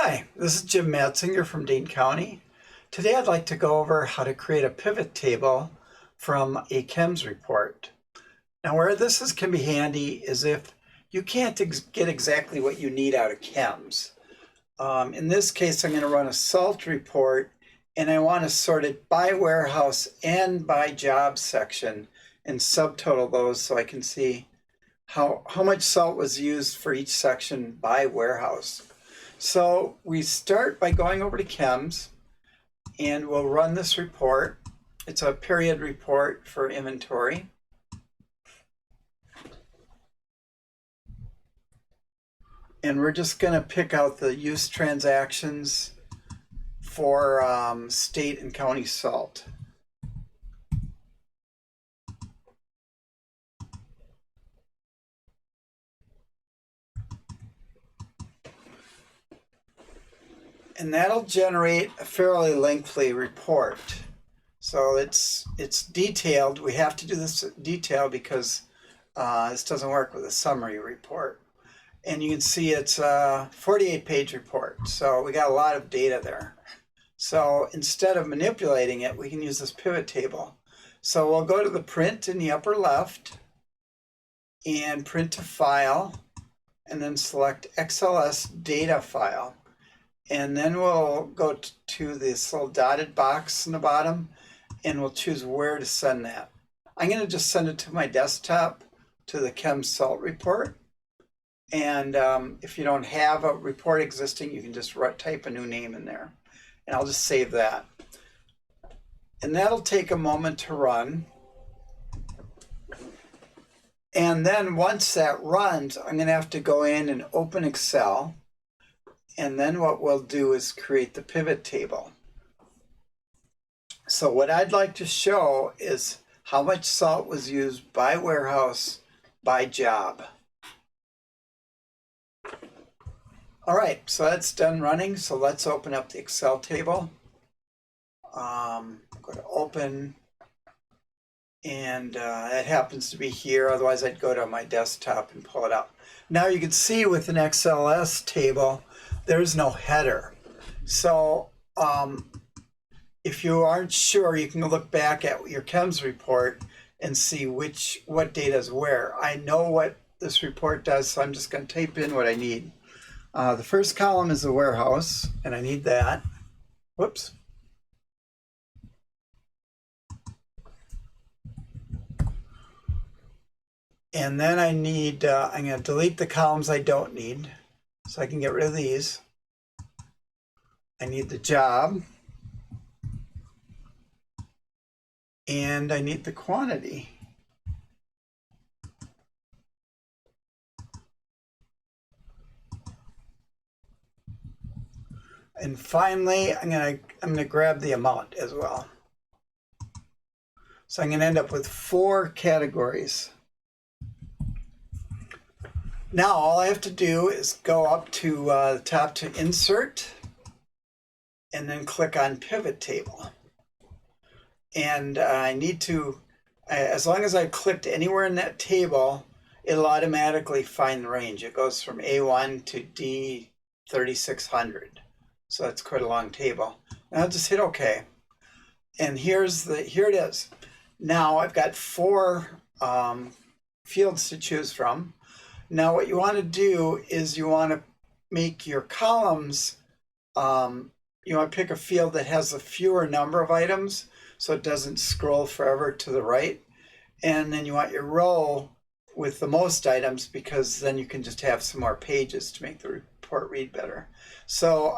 Hi, this is Jim Matzinger from Dane County. Today I'd like to go over how to create a pivot table from a CHEMS report. Now where can be handy is if you can't get exactly what you need out of CHEMS. In this case, I'm going to run a SALT report and I want to sort it by warehouse and by job section and subtotal those so I can see how much salt was used for each section by warehouse. So we start by going over to CHEMS and we'll run this report. It's a period report for inventory. And we're just going to pick out the use transactions for state and county salt. And that'll generate a fairly lengthy report. So it's detailed. We have to do this detail because this doesn't work with a summary report. And you can see it's a 48-page report. So we got a lot of data there. So instead of manipulating it, we can use this pivot table. So we'll go to the print in the upper left and print to file, and then select XLS data file. And then we'll go to this little dotted box in the bottom and we'll choose where to send that. I'm going to just send it to my desktop to the CHEMS salt report. And if you don't have a report existing, you can just type a new name in there. And I'll just save that. And that'll take a moment to run. And then once that runs, I'm going to have to go in and open Excel. And then what we'll do is create the pivot table. So what I'd like to show is how much salt was used by warehouse, by job. All right, so that's done running. So let's open up the Excel table. Go to open, and it happens to be here. Otherwise, I'd go to my desktop and pull it up. Now you can see with an XLS table, there's no header. So if you aren't sure, you can look back at your CHEMS report and see what data is where. I know what this report does, so I'm just going to type in what I need. The first column is the warehouse, and I need that. Whoops. And then I need, I'm going to delete the columns I don't need, so I can get rid of these. I need the job. And I need the quantity. And finally, I'm gonna grab the amount as well. So I'm going to end up with 4 categories. Now all I have to do is go up to the top to insert and then click on pivot table. And I need to, as long as I clicked anywhere in that table, it'll automatically find the range. It goes from A1 to D3600. So that's quite a long table. Now I'll just hit OK. And here it is. Now I've got 4 fields to choose from. Now what you want to do is you want to make your columns, you want to pick a field that has a fewer number of items so it doesn't scroll forever to the right. And then you want your row with the most items because then you can just have some more pages to make the report read better. So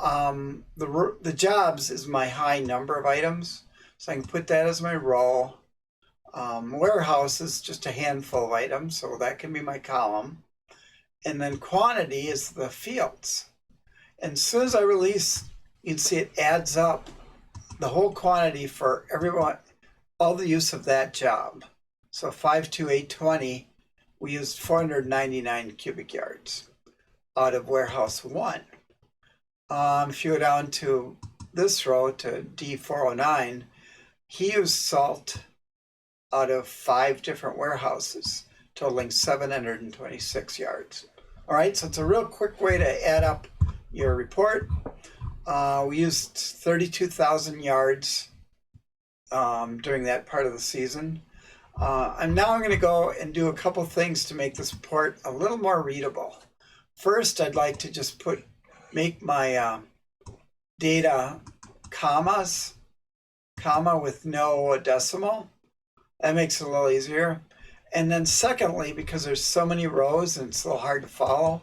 the jobs is my high number of items. So I can put that as my row. Warehouse is just a handful of items, so that can be my column. And then quantity is the fields. And as soon as I release, you can see it adds up the whole quantity for everyone, all the use of that job. So 52820, we used 499 cubic yards out of warehouse 1. If you go down to this row to D409, he used salt out of 5 different warehouses, totaling 726 yards. All right, so it's a real quick way to add up your report. We used 32,000 yards during that part of the season. I'm going to go and do a couple things to make this report a little more readable. First, I'd like to just make my data commas, comma with no decimal. That makes it a little easier. And then secondly, because there's so many rows and it's a little hard to follow,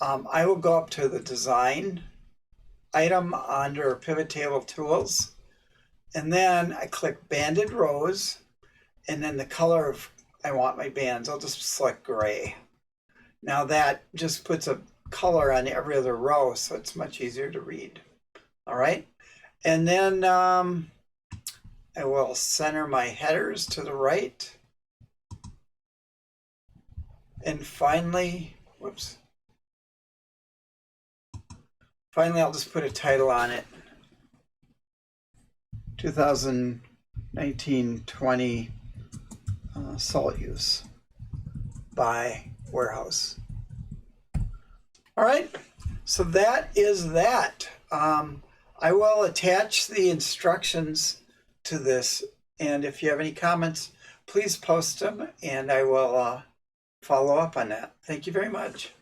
I will go up to the design item under pivot table tools, and then I click banded rows, and then the color of I want my bands, I'll just select gray. Now that just puts a color on every other row, so it's much easier to read. All right, and then I will center my headers to the right. And finally, finally I'll just put a title on it. 2019-20 salt use by warehouse. All right, so that is that. I will attach the instructions to this, and if you have any comments, please post them, and I will follow up on that. Thank you very much.